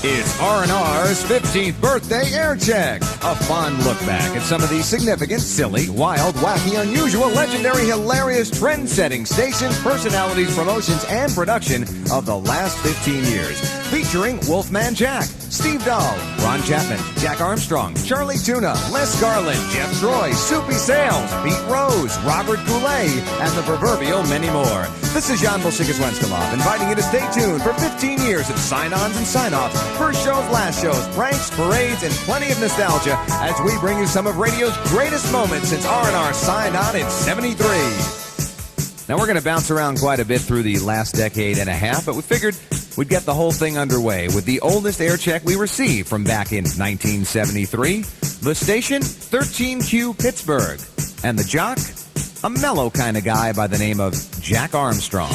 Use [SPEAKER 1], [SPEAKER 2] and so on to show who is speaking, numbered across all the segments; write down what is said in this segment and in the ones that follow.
[SPEAKER 1] It's R&R's 15th birthday Aircheck, a fun look back at some of the significant, silly, wild, wacky, unusual, legendary, hilarious, trend-setting stations, personalities, promotions, and production of the last 15 years. Featuring Wolfman Jack, Steve Dahl, Ron Chapman, Jack Armstrong, Charlie Tuna, Les Garland, Jeff Troy, Soupy Sales, Pete Rose, Robert Goulet, and the proverbial many more. This is Jan Bolshikas-Wenskalov, inviting you to stay tuned for 15 years of sign-ons and sign-offs, first shows, last shows, pranks, parades, and plenty of nostalgia as we bring you some of radio's greatest moments since R&R signed on in '73. Now, we're going to bounce around quite a bit through the last decade and a half, but we figured we'd get the whole thing underway with the oldest Aircheck we received from back in 1973. The station, 13Q Pittsburgh. And the jock, a mellow kind of guy by the name of Jack Armstrong.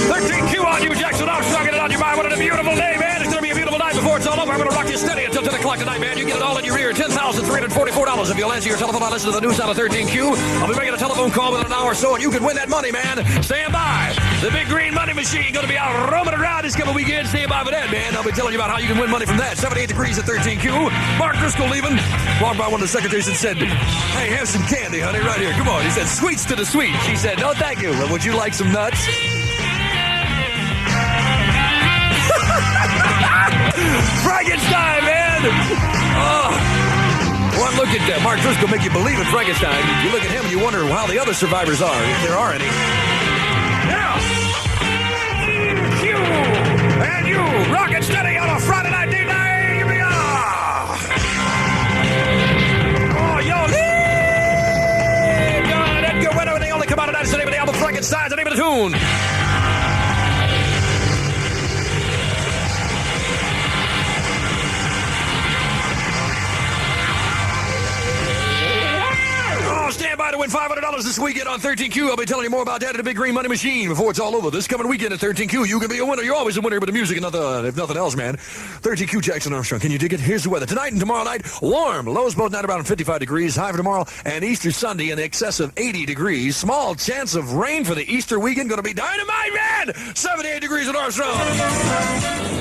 [SPEAKER 2] 13Q on you, Jackson Armstrong. Get it on your mind. What a beautiful day, man. It's going to be a beautiful night before it's all over. I'm going to rock you steady until 10 o'clock tonight, man. You get it all in your ear. $10,344 if you'll answer your telephone. I'll listen to the news on the 13Q. I'll be making a telephone call within an hour or so, and you can win that money, man. Stand by. The big green money machine going to be out roaming around this coming weekend. Stand by for that, man. I'll be telling you about how you can win money from that. 78 degrees at 13Q. Mark Driscoll leaving. Walked by one of the secretaries and said, "Hey, have some candy, honey, right here. Come on." He said, "Sweets to the sweet." She said, "No, thank you. Would you like some nuts?" Frankenstein, man! Oh. One look at that. Mark Driscoll make you believe in Frankenstein. You look at him and you wonder how the other survivors are, if there are any. Yeah! You! And you! Rocket steady on a Friday night D-Night! Here we are! Oh, yo! God, Edgar Winter, they only come out tonight. It's the name of the album, Frankenstein's the name of the tune. Stand by to win $500 this weekend on 13Q. I'll be telling you more about that at the Big Green Money Machine before it's all over. This coming weekend at 13Q, you can be a winner. You're always a winner with the music and if nothing else, man. 13Q, Jackson Armstrong. Can you dig it? Here's the weather. Tonight and tomorrow night, warm. Lows both night around 55 degrees. High for tomorrow and Easter Sunday in excess of 80 degrees. Small chance of rain for the Easter weekend. Going to be dynamite, man. 78 degrees at Armstrong.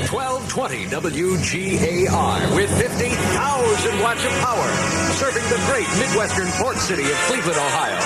[SPEAKER 3] 1220 WGAR with 50,000 watts of power, serving the great Midwestern port city of Cleveland, Ohio.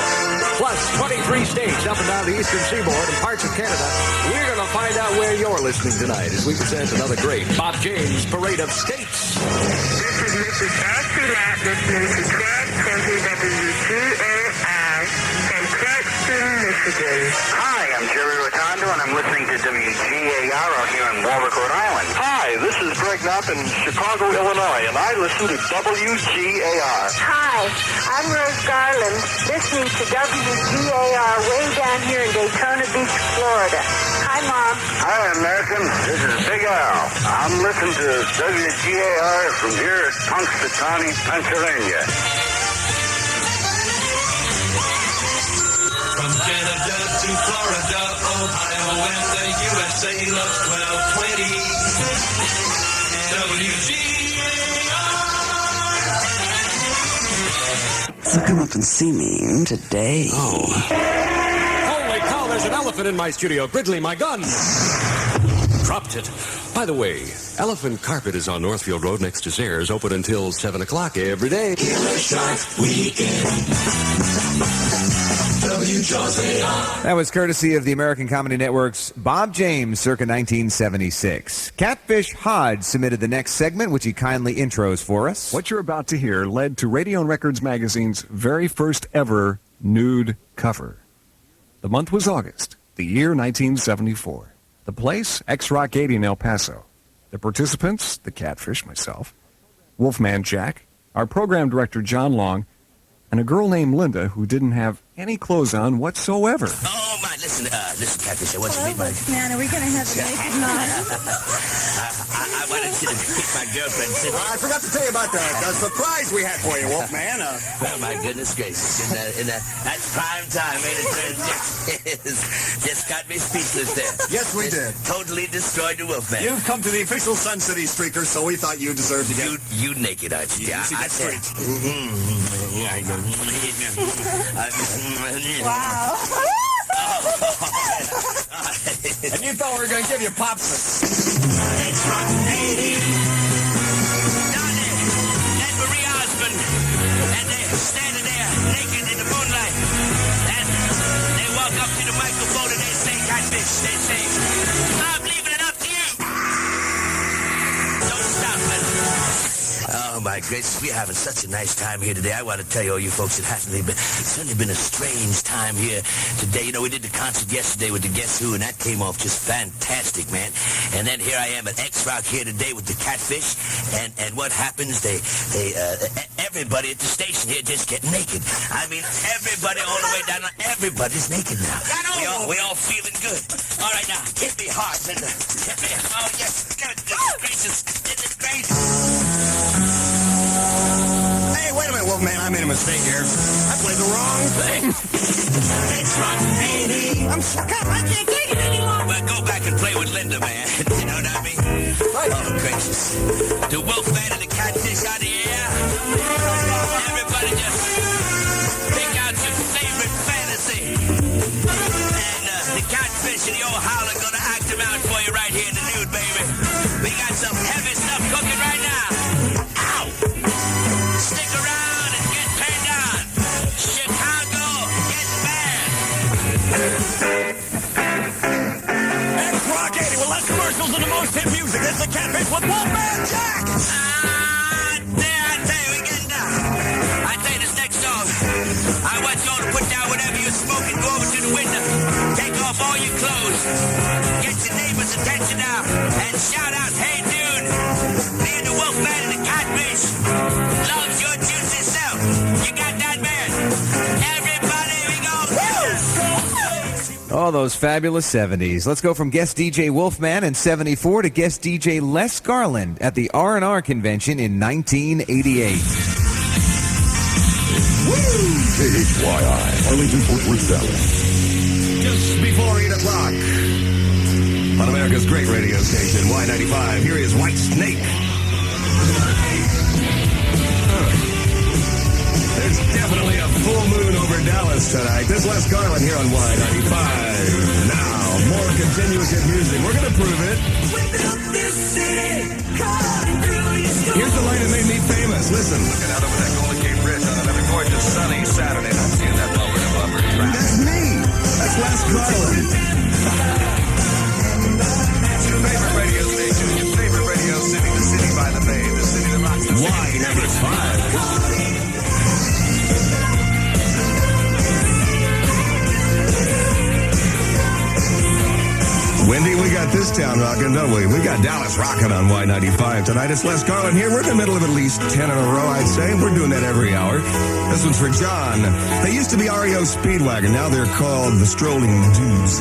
[SPEAKER 3] Plus 23 states up and down the eastern seaboard and parts of Canada. We're going to find out where you're listening tonight as we present another great Bob James Parade of States.
[SPEAKER 4] This is Mrs. Ashley Latt listening to 1220 WGAR from Clarkston, Michigan. Hi, I'm Jerry Rotondo, and I'm listening to WGAR out here in Warwick, Rhode Island. Hi, this is Greg Knapp in Chicago, Illinois, and I listen to WGAR. Hi, I'm Rose Garland, listening to WGAR way down here in Daytona Beach, Florida. Hi, Mom. Hi, American. This is Big Al. I'm listening to WGAR from here at Punxsutawney, Pennsylvania.
[SPEAKER 5] From Canada to Florida, Ohio, and the USA, love 1220 WGAR.
[SPEAKER 6] So come up and see me today.
[SPEAKER 3] Oh. Holy cow, there's an elephant in my studio. Gridley, my gun. Dropped it. By the way, Elephant Carpet is on Northfield Road next to Sayers, open until 7 o'clock every day.
[SPEAKER 1] That was courtesy of the American Comedy Network's Bob James, circa 1976. Catfish Hodge submitted the next segment, which he kindly intros for us.
[SPEAKER 7] What you're about to hear led to Radio and Records magazine's very first ever nude cover. The month was August, the year 1974. The place, X-Rock 80 in El Paso. The participants, the Catfish, myself, Wolfman Jack, our program director John Long, and a girl named Linda who didn't have any clothes on whatsoever.
[SPEAKER 8] Oh, my, listen, Catfish, I want you to meet my...
[SPEAKER 9] Man, are we going to have a naked night?
[SPEAKER 8] I wanted you to meet my girlfriend, Cindy.
[SPEAKER 3] I forgot to tell you about the surprise we had for you, Wolfman.
[SPEAKER 8] Oh, my goodness gracious. That's prime time, ain't it? Just got me speechless there.
[SPEAKER 3] Yes, we did.
[SPEAKER 8] Totally destroyed the Wolfman.
[SPEAKER 3] You've come to the official Sun City Streakers, so we thought you deserved to get...
[SPEAKER 8] You naked, aren't you?
[SPEAKER 3] Yeah, I said.
[SPEAKER 9] Wow.
[SPEAKER 2] And you thought we were going to give you pops.
[SPEAKER 8] It's Rock 80. Down there, that Marie Osmond, and they're standing there naked in the moonlight. And they walk up to the microphone and they say, Catfish, they say, I'm leaving it up to you. Don't stop it. Oh, my gracious, we're having such a nice time here today. I want to tell you, all you folks, it hasn't been, certainly been a strange time here today. You know, we did the concert yesterday with the Guess Who, and that came off just fantastic, man. And then here I am at X-Rock here today with the Catfish, and what happens, everybody at the station here just get naked. I mean, everybody all the way down, everybody's naked now. We all feeling good. All right, now, hit me hard, Linda. Hit me. Oh, yes. Goodness gracious. Isn't it great?
[SPEAKER 3] Hey, wait a minute, Wolfman. I made a mistake here. I played the wrong thing.
[SPEAKER 8] It's Rock 80.
[SPEAKER 3] I'm stuck up. I can't take it anymore.
[SPEAKER 8] Well, go back and play with Linda, man. You know what I mean? Right. Oh, gracious. The Wolfman and the Catfish out of the air. Everybody just pick out your favorite fantasy. And the Catfish and the old Howler gonna act them out for you right here in the nude, baby. We got some heavy stuff cooking right now. Ow! Stick around and get turned on. Chicago, get bad.
[SPEAKER 2] X-Rock 80 with less commercials and the most hit music. It's the Catfish with Wolfman Jack.
[SPEAKER 8] There, I tell you, we're getting down. I tell you, this next song, I want you all to put down whatever you're smoking, go over to the window, take off all your clothes, get your neighbor's attention now, and shout out, hey, dude, me and the Wolfman and the Catfish loves your juicy self. You got that, man? Everybody, we go. Woo!
[SPEAKER 1] Oh, those fabulous 70s. Let's go from guest DJ Wolfman in 74 to guest DJ Les Garland at the R&R convention in 1988.
[SPEAKER 7] KHYI, Arlington, Fort Worth, Dallas.
[SPEAKER 3] Just before 8 o'clock. On America's great radio station, Y95, here is White Snake. There's definitely a full moon over Dallas tonight. There's Les Garland here on Y95. Now, more continuous hit music. We're going to prove it. Here's the line that made me famous. Listen.
[SPEAKER 10] Looking out over that Golden Gate Bridge on another gorgeous sunny Saturday. I'm seeing that bumper to bumper traffic.
[SPEAKER 3] That's me. That's Les Garland.
[SPEAKER 10] Your favorite radio station, your favorite radio city, the city by the bay, the city that rocks the city.
[SPEAKER 3] Y95. Wendy, we got this town rocking, don't we? We got Dallas rocking on Y95 tonight. It's Les Garland here. We're in the middle of at least 10 in a row, I'd say. We're doing that every hour. This one's for John. They used to be REO Speedwagon. Now they're called the Strolling Dudes.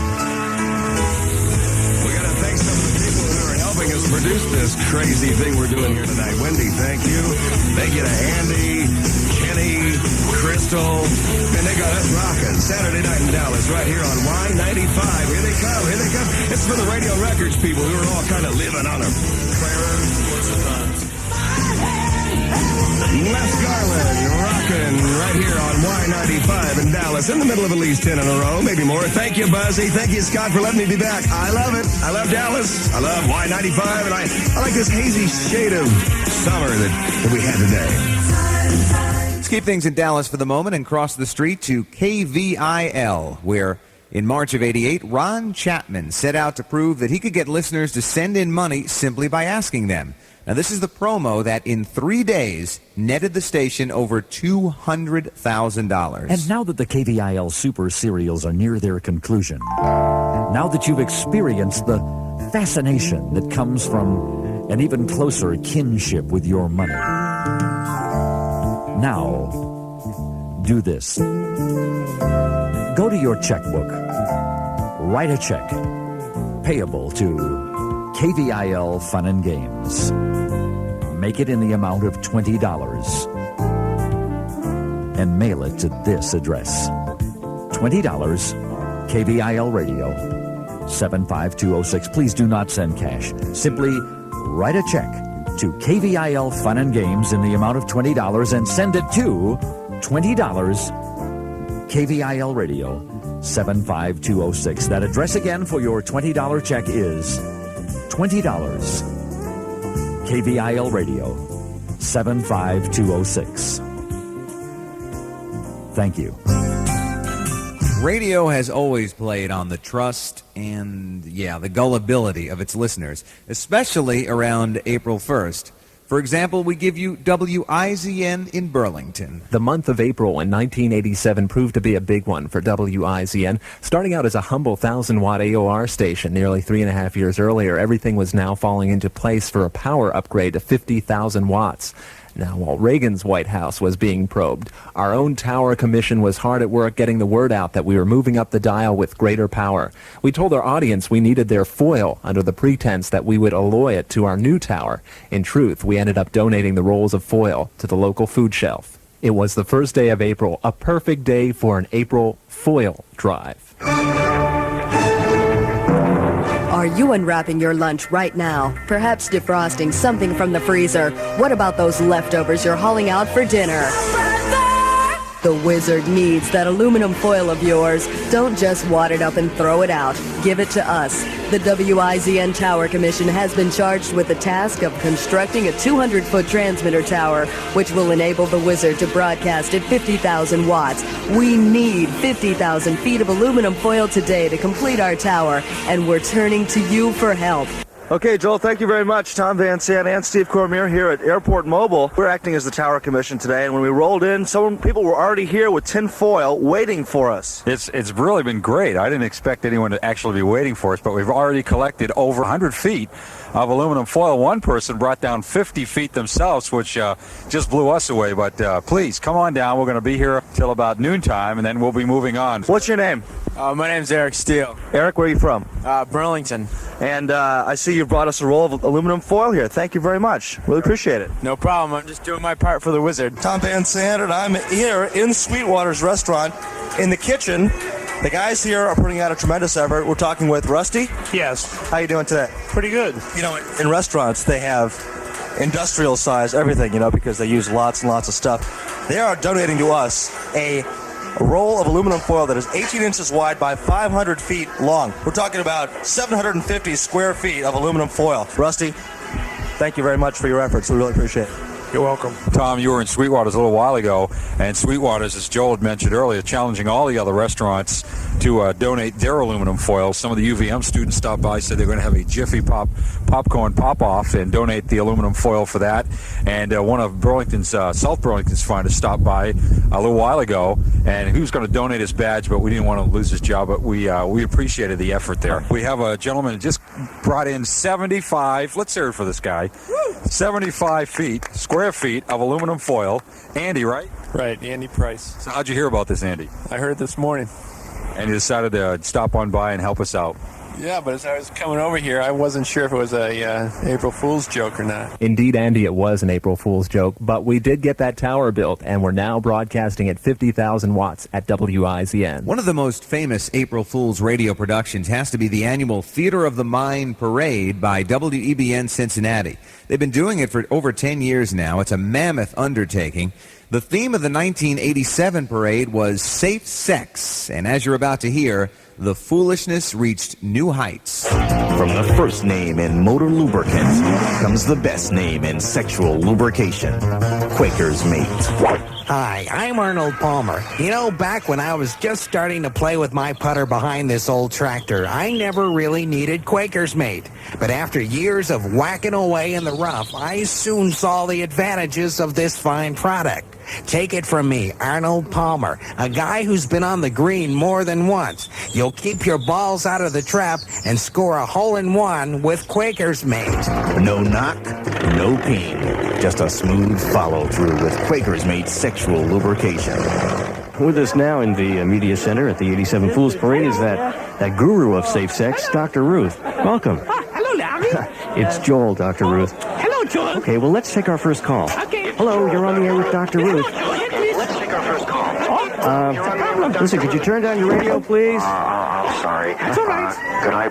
[SPEAKER 3] We got to thank some of the people who are helping us produce this crazy thing we're doing here tonight. Wendy, thank you. Thank you to Andy, Kenny, Crystal, and they got us rocking Saturday night in Dallas right here on Y95. Here they come, here they come. It's for the Radio Records people who are all kind of living on a prayer. Les Garland rocking right here on Y95 in Dallas in the middle of at least 10 in a row, maybe more. Thank you, Buzzy. Thank you, Scott, for letting me be back. I love it. I love Dallas. I love Y95, and I like this hazy shade of summer that we had today.
[SPEAKER 1] Let's keep things in Dallas for the moment and cross the street to KVIL, where in March of 88, Ron Chapman set out to prove that he could get listeners to send in money simply by asking them. Now, this is the promo that in 3 days netted the station over $200,000.
[SPEAKER 11] And now that the KVIL Super Serials are near their conclusion, now that you've experienced the fascination that comes from an even closer kinship with your money, now do this. Go to your checkbook, write a check, payable to KVIL Fun and Games. Make it in the amount of $20 and mail it to this address. $20, KVIL Radio, 75206. Please do not send cash. Simply write a check to KVIL Fun and Games in the amount of $20 and send it to $20, KVIL Radio, 75206. That address again for your $20 check is $20. KVIL Radio, 75206. Thank you.
[SPEAKER 1] Radio has always played on the trust and, the gullibility of its listeners, especially around April 1st. For example, we give you WIZN in Burlington.
[SPEAKER 12] The month of April in 1987 proved to be a big one for WIZN. Starting out as a humble 1,000-watt AOR station nearly 3.5 years earlier, everything was now falling into place for a power upgrade to 50,000 watts. Now, while Reagan's White House was being probed, our own tower commission was hard at work getting the word out that we were moving up the dial with greater power. We told our audience we needed their foil under the pretense that we would alloy it to our new tower. In truth, we ended up donating the rolls of foil to the local food shelf. It was the first day of April, a perfect day for an April foil drive.
[SPEAKER 13] Are you unwrapping your lunch right now? Perhaps defrosting something from the freezer? What about those leftovers you're hauling out for dinner? The Wizard needs that aluminum foil of yours. Don't just wad it up and throw it out. Give it to us. The WIZN Tower Commission has been charged with the task of constructing a 200-foot transmitter tower, which will enable the Wizard to broadcast at 50,000 watts. We need 50,000 feet of aluminum foil today to complete our tower, and we're turning to you for help.
[SPEAKER 14] Okay, Joel, thank you very much. Tom Van Sant and Steve Cormier here at Airport Mobile. We're acting as the Tower Commission today, and when we rolled in, some people were already here with tin foil waiting for us.
[SPEAKER 15] It's really been great. I didn't expect anyone to actually be waiting for us, but we've already collected over 100 feet of aluminum foil. One person brought down 50 feet themselves, which just blew us away. But please, come on down. We're going to be here till about noontime, and then we'll be moving on.
[SPEAKER 14] What's your name?
[SPEAKER 16] My name's Eric Steele.
[SPEAKER 14] Eric, where are you from?
[SPEAKER 16] Burlington.
[SPEAKER 14] And I see you brought us a roll of aluminum foil here. Thank you very much. Really appreciate it.
[SPEAKER 16] No problem. I'm just doing my part for the Wizard.
[SPEAKER 14] Tom Van Sant, and I'm here in Sweetwater's restaurant in the kitchen. The guys here are putting out a tremendous effort. We're talking with Rusty.
[SPEAKER 16] Yes.
[SPEAKER 14] How you doing today?
[SPEAKER 16] Pretty good.
[SPEAKER 14] You know, in restaurants, they have industrial size everything, because they use lots and lots of stuff. They are donating to us a roll of aluminum foil that is 18 inches wide by 500 feet long. We're talking about 750 square feet of aluminum foil. Rusty, thank you very much for your efforts. We really appreciate it.
[SPEAKER 16] You're welcome.
[SPEAKER 15] Tom, you were in Sweetwater's a little while ago, and Sweetwater's, as Joel had mentioned earlier, challenging all the other restaurants to donate their aluminum foil. Some of the UVM students stopped by, said they're going to have a Jiffy popcorn pop-off and donate the aluminum foil for that. And one of Burlington's, South Burlington's finest stopped by a little while ago, and he was going to donate his badge, but we didn't want to lose his job, but we appreciated the effort there. We have a gentleman who just brought in 75, let's hear it for this guy, 75 square feet of aluminum foil. Andy, right?
[SPEAKER 16] Right, Andy Price.
[SPEAKER 15] So how'd you hear about this, Andy?
[SPEAKER 16] I heard this morning.
[SPEAKER 15] And you decided to stop on by and help us out.
[SPEAKER 16] Yeah, but as I was coming over here, I wasn't sure if it was a April Fool's joke or not.
[SPEAKER 12] Indeed, Andy, it was an April Fool's joke, but we did get that tower built, and we're now broadcasting at 50,000 watts at WIZN.
[SPEAKER 1] One of the most famous April Fool's radio productions has to be the annual Theater of the Mind Parade by WEBN Cincinnati. They've been doing it for over 10 years now. It's a mammoth undertaking. The theme of the 1987 parade was safe sex, and as you're about to hear, the foolishness reached new heights.
[SPEAKER 17] From the first name in motor lubricant comes the best name in sexual lubrication, Quaker's Mate.
[SPEAKER 18] Hi, I'm Arnold Palmer. You know, back when I was just starting to play with my putter behind this old tractor, I never really needed Quaker's Mate. But after years of whacking away in the rough, I soon saw the advantages of this fine product. Take it from me, Arnold Palmer, a guy who's been on the green more than once. You'll keep your balls out of the trap and score a hole-in-one with Quaker's Mate.
[SPEAKER 17] No knock, no ping. Just a smooth follow-through with Quaker's Mate sexual lubrication.
[SPEAKER 19] With us now in the media center at the 87 Fools Parade is that guru of safe sex, Dr. Ruth. Welcome.
[SPEAKER 20] Hello, Larry.
[SPEAKER 19] It's Joel, Dr. Ruth.
[SPEAKER 20] Hello, Joel.
[SPEAKER 19] Okay, well, let's take our first call.
[SPEAKER 20] Okay.
[SPEAKER 19] Hello, you're on the air with Dr. Ruth.
[SPEAKER 20] Go ahead, please.
[SPEAKER 19] Let's take our first call. Listen, could you turn down your radio, please?
[SPEAKER 4] I'm sorry.
[SPEAKER 19] That's all right.
[SPEAKER 4] Could I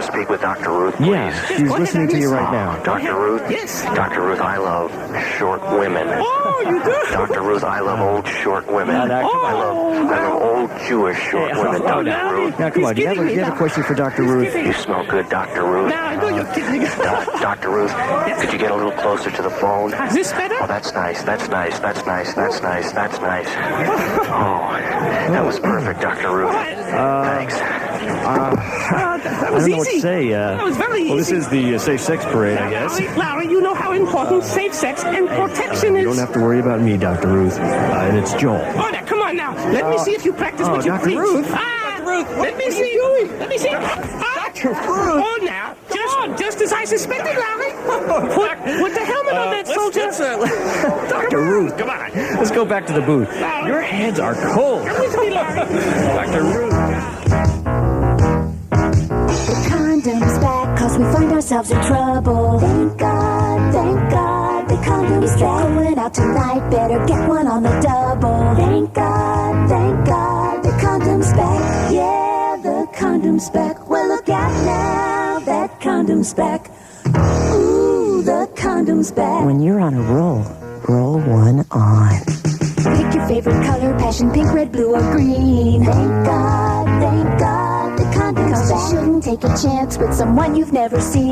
[SPEAKER 4] speak with Dr. Ruth, please?
[SPEAKER 19] Yeah, she's listening to you right now.
[SPEAKER 4] Dr. Ruth?
[SPEAKER 19] Yes.
[SPEAKER 4] Dr. Ruth, I love short women.
[SPEAKER 19] Oh, you do?
[SPEAKER 4] Dr. Ruth, I love old short women.
[SPEAKER 19] I
[SPEAKER 4] love old Jewish short women, Dr. Ruth.
[SPEAKER 19] Now, come on, do you have a question for Dr. Ruth?
[SPEAKER 4] You smell good, Dr. Ruth.
[SPEAKER 19] No, I know you're kidding.
[SPEAKER 4] Dr. Ruth, could you get a little closer to the phone?
[SPEAKER 19] Is this better?
[SPEAKER 4] Oh, that's nice. That's nice. That's nice. That's nice. That's nice. Oh, that was perfect, Dr. Ruth. Thanks.
[SPEAKER 19] I don't know what to say.
[SPEAKER 20] That was very easy.
[SPEAKER 19] Well, this is the Safe Sex Parade, I guess.
[SPEAKER 20] Larry, you know how important safe sex and protection
[SPEAKER 19] You
[SPEAKER 20] is.
[SPEAKER 19] don't have to worry about me, Dr. Ruth. And it's Joel.
[SPEAKER 20] Oh, now, come on now. Let me see if you practice what you
[SPEAKER 19] Dr.
[SPEAKER 20] preach.
[SPEAKER 19] Ruth.
[SPEAKER 20] Dr. Ruth, let me see. Let me see. Dr. Ruth. Oh, now. Just as I suspected, Larry. Put the helmet on that soldier.
[SPEAKER 19] Dr. Ruth, come on. Let's go back to the booth. Your heads are cold.
[SPEAKER 20] Come with me, Larry.
[SPEAKER 19] Dr. Ruth.
[SPEAKER 21] The condom's back, cause we find ourselves in trouble. Thank God, the condom's back. Going out tonight, better get one on the double. Thank God, the condom's back. Yeah, the condom's back. Well, look out now, that condom's back. Ooh, the condom's back.
[SPEAKER 22] When you're on a roll, roll one on.
[SPEAKER 21] Pick your favorite color, passion, pink, red, blue, or green. Thank God, the condom's back. You shouldn't take a chance with someone you've never seen.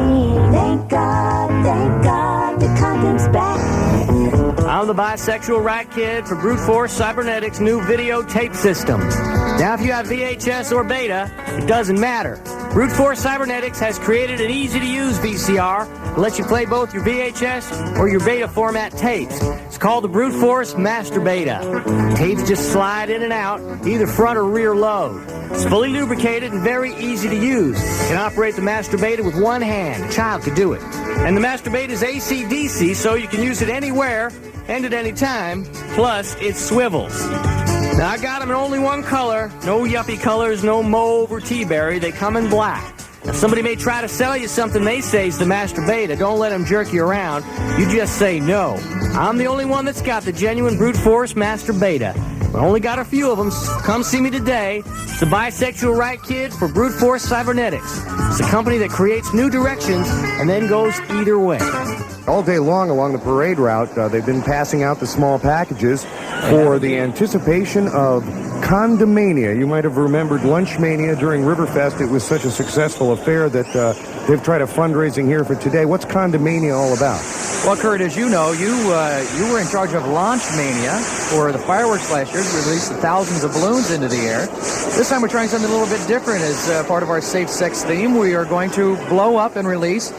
[SPEAKER 21] Thank God, the condom's back.
[SPEAKER 23] I'm the bisexual rat kid for Brute Force Cybernetics' new videotape system. Now, if you have VHS or beta, it doesn't matter. Brute Force Cybernetics has created an easy-to-use VCR that lets you play both your VHS or your beta format tapes. It's called the Brute Force Master Beta. Tapes just slide in and out, either front or rear load. It's fully lubricated and very easy to use. You can operate the Master Beta with one hand. A child could do it. And the Master Beta is AC/DC, so you can use it anywhere and at any time. Plus, it swivels. Now, I got them in only one color. No yuppie colors, no mauve or tea berry. They come in black. Now, somebody may try to sell you something they say is the Master Beta. Don't let them jerk you around. You just say no. I'm the only one that's got the genuine Brute Force Master Beta. We only got a few of them. Come see me today. It's the bisexual right kid for Brute Force Cybernetics. It's a company that creates new directions and then goes either way.
[SPEAKER 24] All day long along the parade route, they've been passing out the small packages for the anticipation of Condomania. You might have remembered Lunchmania during Riverfest. It was such a successful affair that they've tried a fundraising here for today. What's Condomania all about?
[SPEAKER 25] Well, Kurt, as you know, you were in charge of Launchmania for the fireworks last year. We released thousands of balloons into the air. This time we're trying something a little bit different as part of our safe sex theme. We are going to blow up and release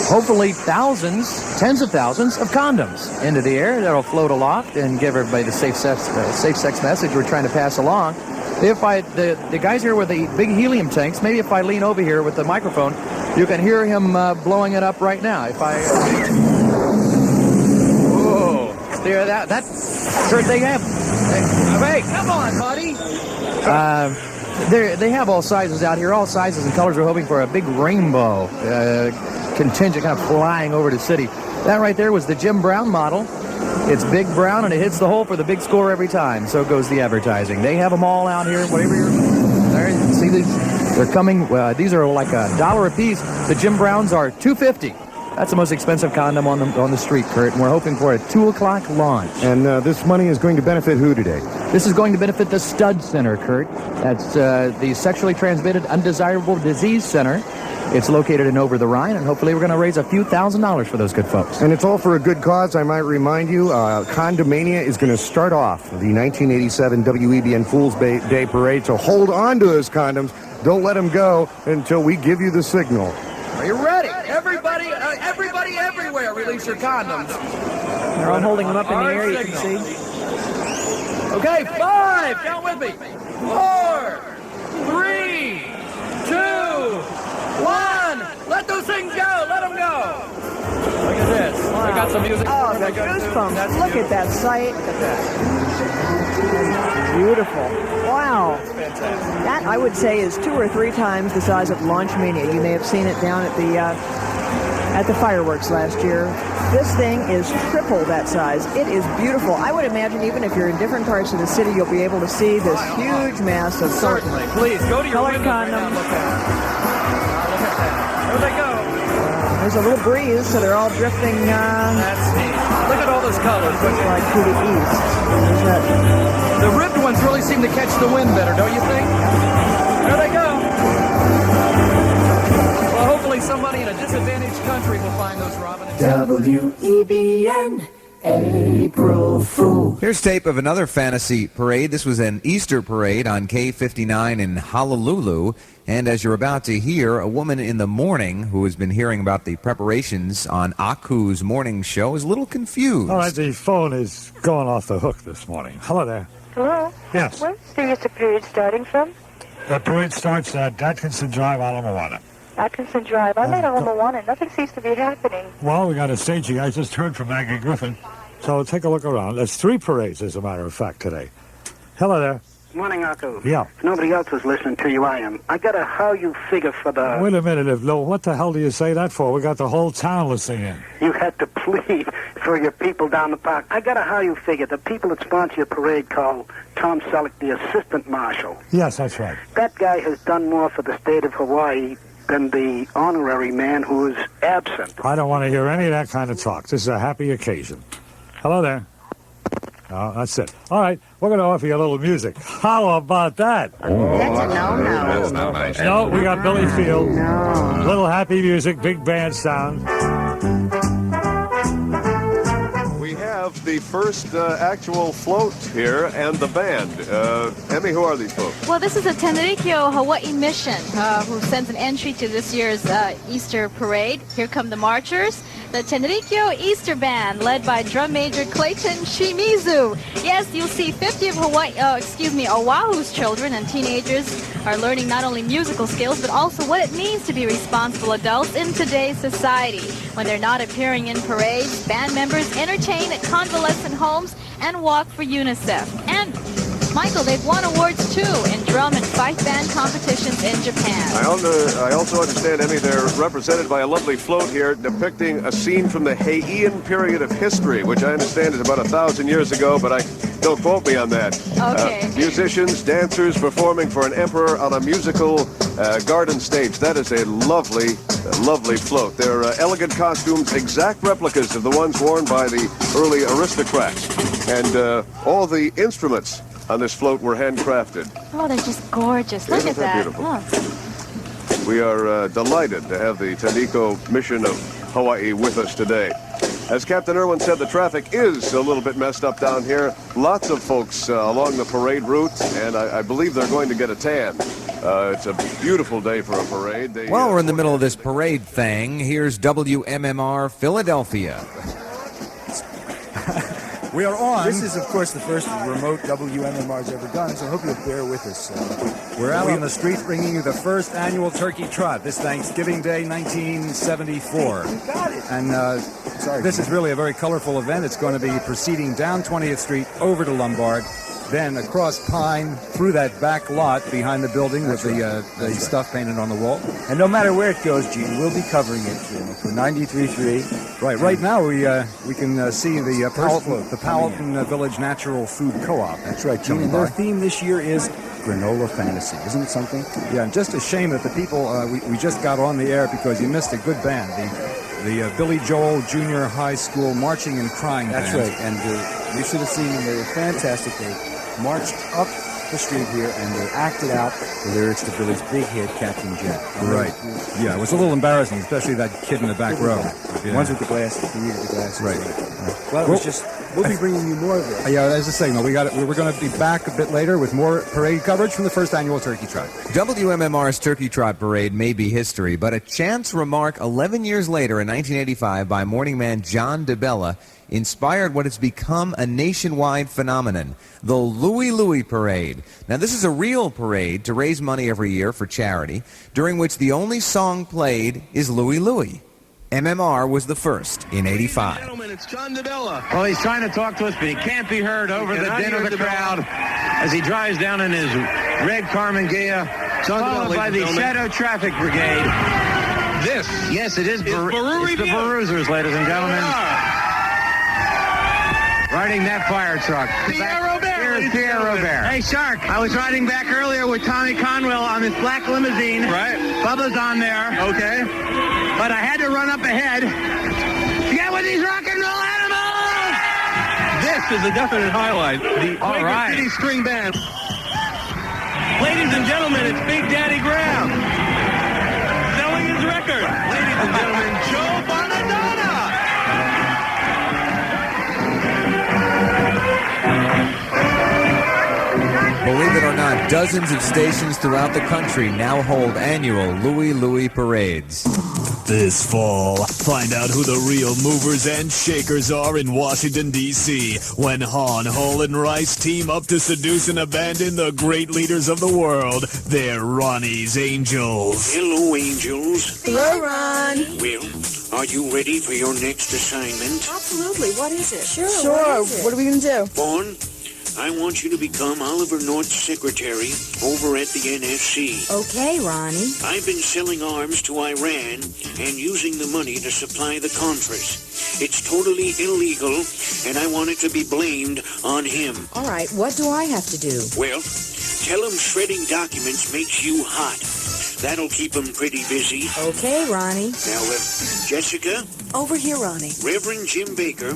[SPEAKER 25] hopefully tens of thousands of condoms into the air that'll float aloft and give everybody the safe sex message we're trying to pass along. The guys here with the big helium tanks, maybe if I lean over here with the microphone, you can hear him blowing it up right now. If I... Whoa. There, that Kurt, they have... Hey, come on, buddy! They have all sizes out here, all sizes and colors. We're hoping for a big rainbow contingent kind of flying over the city. That right there was the Jim Brown model. It's big brown and it hits the hole for the big score every time. So goes the advertising. They have them all out here. Whatever you're there, see these? They're coming. These are like $1 a piece. The Jim Browns are $2.50. That's the most expensive condom on the street, Kurt. And we're hoping for a 2:00 launch.
[SPEAKER 24] And this money is going to benefit who today?
[SPEAKER 25] This is going to benefit the Stud Center, Kurt. That's the Sexually Transmitted Undesirable Disease Center. It's located in Over the Rhine, and hopefully we're going to raise a few $1,000s for those good folks.
[SPEAKER 24] And it's all for a good cause. I might remind you, Condomania is going to start off the 1987 WEBN Fool's Day Parade, so hold on to those condoms. Don't let them go until we give you the signal.
[SPEAKER 25] Are you ready? Everybody everywhere, release your condoms.
[SPEAKER 22] They're all holding them up in the air, you can see.
[SPEAKER 25] Okay, 5, count with me. 4, 3, 2, 1. Let those things go. Let them go. Look at this. Wow. I got some music.
[SPEAKER 22] Oh, the goosebumps. Look at that sight.
[SPEAKER 25] Look at that.
[SPEAKER 22] Beautiful. Wow.
[SPEAKER 25] That's fantastic.
[SPEAKER 22] That, I would say, is 2 or 3 times the size of Launchmania. You may have seen it down at the fireworks last year. This thing is triple that size. It is beautiful. I would imagine even if you're in different parts of the city, you'll be able to see this huge mass of
[SPEAKER 12] Certainly. Please, go to your
[SPEAKER 22] colored
[SPEAKER 12] window right now.
[SPEAKER 22] condoms.
[SPEAKER 12] Look at that. There they go.
[SPEAKER 22] There's a little breeze, so they're all drifting.
[SPEAKER 12] That's neat. Look at all those colors.
[SPEAKER 22] Like to the east. There's that.
[SPEAKER 25] The ribbed ones really seem to catch the wind better, don't you think?
[SPEAKER 12] There they go. Well, hopefully somebody in a disadvantaged country will find those robin and
[SPEAKER 21] WEBN, April Fool.
[SPEAKER 1] Here's tape of another fantasy parade. This was an Easter parade on K59 in Honolulu. And as you're about to hear, a woman in the morning who has been hearing about the preparations on Aku's morning show is a little confused.
[SPEAKER 2] All right, the phone is going off the hook this morning. Hello there.
[SPEAKER 5] Hello?
[SPEAKER 2] Yes.
[SPEAKER 5] Where's the Easter parade starting from?
[SPEAKER 2] The parade starts at Atkinson Drive, Ala Moana.
[SPEAKER 5] Atkinson Drive. I'm at Ala Moana. Nothing seems to be happening.
[SPEAKER 2] Well, we got a staging. I just heard from Maggie Griffin. So take a look around. There's 3 parades, as a matter of fact, today. Hello there.
[SPEAKER 6] Morning, Aku.
[SPEAKER 2] Yeah.
[SPEAKER 6] If nobody else is listening to you, I am. I got a how you figure for the...
[SPEAKER 2] Wait a minute, what the hell do you say that for? We got the whole town listening in.
[SPEAKER 6] You had to plead for your people down the park. I got a how you figure. The people that sponsor your parade call Tom Selleck the assistant marshal.
[SPEAKER 2] Yes, that's right.
[SPEAKER 6] That guy has done more for the state of Hawaii than the honorary man who is absent.
[SPEAKER 2] I don't want to hear any of that kind of talk. This is a happy occasion. Hello there. Oh, that's it. All right, we're going to offer you a little music. How about that?
[SPEAKER 21] That's a no-no.
[SPEAKER 10] That's not nice.
[SPEAKER 2] No, we got Billy Field. Little happy music, big band sound.
[SPEAKER 8] We have the first actual float here and the band. Emmy, who are these folks?
[SPEAKER 9] Well, this is a Tenrikyo Hawaii mission who sends an entry to this year's Easter parade. Here come the marchers. The Tenrikyo Easter Band, led by drum major Clayton Shimizu. Yes, you'll see 50 of Oahu's children and teenagers are learning not only musical skills, but also what it means to be responsible adults in today's society. When they're not appearing in parades, band members entertain at convalescent homes and walk for UNICEF. And Michael, they've won awards too in drum and fife band competitions in Japan.
[SPEAKER 8] I also understand, Emmy, they're represented by a lovely float here depicting a scene from the Heian period of history, which I understand is about 1,000 years ago, but don't quote me on that.
[SPEAKER 9] Okay.
[SPEAKER 8] Musicians, dancers performing for an emperor on a musical garden stage. That is a lovely float. They're elegant costumes, exact replicas of the ones worn by the early aristocrats. And all the instruments on this float were handcrafted.
[SPEAKER 9] Oh, they're just gorgeous. Look at that.
[SPEAKER 8] Beautiful?
[SPEAKER 9] Oh.
[SPEAKER 8] We are delighted to have the Tenrikyo mission of Hawaii with us today. As Captain Irwin said, the traffic is a little bit messed up down here. Lots of folks along the parade route, and I believe they're going to get a tan. It's a beautiful day for a parade.
[SPEAKER 1] While we're in the middle of this parade thing, here's WMMR Philadelphia.
[SPEAKER 26] We are on. This is, of course, the first remote WMMR's ever done, so I hope you'll bear with us.
[SPEAKER 27] We're out on the street bringing you the first annual Turkey Trot this Thanksgiving Day, 1974.
[SPEAKER 26] You got it.
[SPEAKER 27] And this is really a very colorful event. It's going to be proceeding down 20th Street over to Lombard, then across Pine, through that back lot behind the building with the stuff painted on the wall.
[SPEAKER 26] And no matter where it goes, Gene, we'll be covering it for 93.3.
[SPEAKER 27] Right now we can see the Powelton Village Natural Food Co-op.
[SPEAKER 26] That's right, Gene. And their theme this year is Granola Fantasy. Isn't it something?
[SPEAKER 27] Yeah, and just a shame that the people, we just got on the air because you missed a good band. The Billy Joel Junior High School Marching and Crying
[SPEAKER 26] That's
[SPEAKER 27] Band.
[SPEAKER 26] right, and you should have seen them. They were fantastic. They marched up the street here and they acted out the lyrics to Billy's big hit, Captain Jack.
[SPEAKER 27] Right. Yeah, it was a little embarrassing, especially that kid in the back row.
[SPEAKER 26] The ones with the glasses. He needed the glasses.
[SPEAKER 27] Right.
[SPEAKER 26] Well, it was just... We'll be bringing you more of this.
[SPEAKER 27] Yeah, as a signal, we're going to be back a bit later with more parade coverage from the first annual Turkey Trot.
[SPEAKER 1] WMMR's Turkey Trot Parade may be history, but a chance remark 11 years later in 1985 by morning man John DeBella inspired what has become a nationwide phenomenon, the Louie Parade. Now, this is a real parade to raise money every year for charity, during which the only song played is Louie. MMR was the first in 85.
[SPEAKER 28] Gentlemen, it's John DeBella. Well, he's trying to talk to us, but he can't be heard over the din of the crowd as he drives down in his red Carmen Ghia, followed by the Shadow Traffic Brigade. This.
[SPEAKER 3] Yes, it is.
[SPEAKER 28] It's Baru
[SPEAKER 3] It's the
[SPEAKER 28] Review.
[SPEAKER 3] Perusers, ladies and gentlemen.
[SPEAKER 28] Riding that fire truck.
[SPEAKER 3] Pierre Robert.
[SPEAKER 28] Here's Pierre Robert.
[SPEAKER 3] Hey, Shark, I was riding back earlier with Tommy Conwell on this black limousine.
[SPEAKER 28] Right.
[SPEAKER 3] Bubba's on there.
[SPEAKER 28] Okay.
[SPEAKER 3] But I had to run up ahead to get with these rock and roll animals.
[SPEAKER 28] This is a definite highlight. The
[SPEAKER 3] All
[SPEAKER 28] Quaker
[SPEAKER 3] right.
[SPEAKER 28] City String Band. Ladies and gentlemen, it's Big Daddy Graham selling his record. Ladies and gentlemen, Joe Bonadonna.
[SPEAKER 1] Believe it or not, dozens of stations throughout the country now hold annual Louie parades.
[SPEAKER 7] This fall, find out who the real movers and shakers are in Washington, D.C. when Hahn, Hull, and Rice team up to seduce and abandon the great leaders of the world. They're Ronnie's Angels.
[SPEAKER 3] Hello, Angels.
[SPEAKER 22] Hello, Ron.
[SPEAKER 3] Well, are you ready for your next assignment?
[SPEAKER 22] Absolutely. What is it? Sure. What are we going to do?
[SPEAKER 3] Vaughn, I want you to become Oliver North's secretary over at the NFC.
[SPEAKER 22] Okay, Ronnie.
[SPEAKER 3] I've been selling arms to Iran and using the money to supply the Contras. It's totally illegal, and I want it to be blamed on him.
[SPEAKER 22] All right, what do I have to do?
[SPEAKER 3] Well, tell him shredding documents makes you hot. That'll keep him pretty busy.
[SPEAKER 22] Okay, Ronnie.
[SPEAKER 3] Now, Jessica?
[SPEAKER 22] Over here, Ronnie.
[SPEAKER 3] Reverend Jim Baker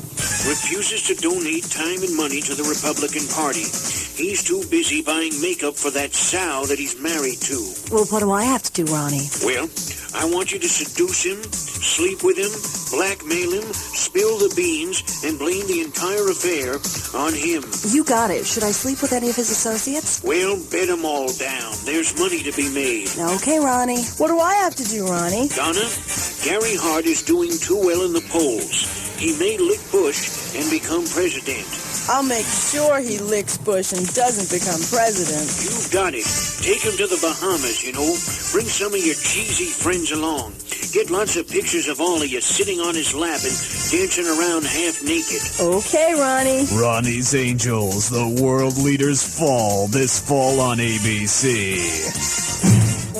[SPEAKER 3] refuses to donate time and money to the Republican Party. He's too busy buying makeup for that sow that he's married to.
[SPEAKER 22] Well, what do I have to do, Ronnie?
[SPEAKER 3] Well, I want you to seduce him, sleep with him, blackmail him, spill the beans, and blame the entire affair on him.
[SPEAKER 22] You got it. Should I sleep with any of his associates?
[SPEAKER 3] Well, bet them all down. There's money to be made.
[SPEAKER 22] Okay, Ronnie. What do I have to do, Ronnie?
[SPEAKER 3] Donna, Gary Hart is doing too well in the polls. He may lick Bush and become president.
[SPEAKER 22] I'll make sure he licks Bush and doesn't become president.
[SPEAKER 3] You've got it. Take him to the Bahamas, you know. Bring some of your cheesy friends along. Get lots of pictures of all of you sitting on his lap and dancing around half naked.
[SPEAKER 22] Okay, Ronnie.
[SPEAKER 7] Ronnie's Angels, the world leaders fall this fall on ABC.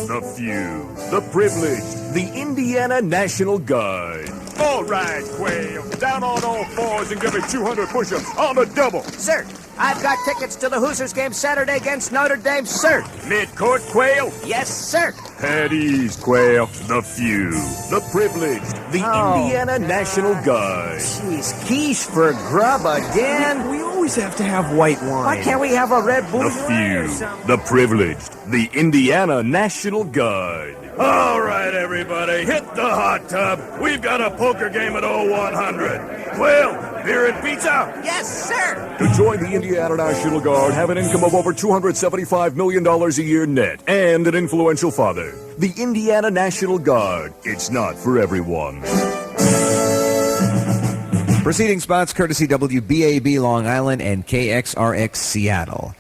[SPEAKER 11] The few, the privileged, the Indiana National Guard. All right, Quail. Down on all fours and give me 200 push-ups on the double.
[SPEAKER 13] Sir, I've got tickets to the Hoosiers game Saturday against Notre Dame, sir.
[SPEAKER 11] Mid-court, Quail.
[SPEAKER 13] Yes, sir.
[SPEAKER 11] At ease, Quail. The few, the privileged, the Indiana National Guard.
[SPEAKER 13] Jeez, quiche for grub again?
[SPEAKER 11] We always have to have white wine.
[SPEAKER 13] Why can't we have a Red Bull?
[SPEAKER 11] The few, the privileged, the Indiana National Guard. All right, everybody, hit the hot tub. We've got a poker game at 0100. Well, beer and pizza?
[SPEAKER 13] Yes, sir.
[SPEAKER 11] To join the Indiana National Guard, have an income of over $275 million a year net and an influential father. The Indiana National Guard. It's not for everyone.
[SPEAKER 1] Preceding spots courtesy WBAB Long Island and KXRX Seattle.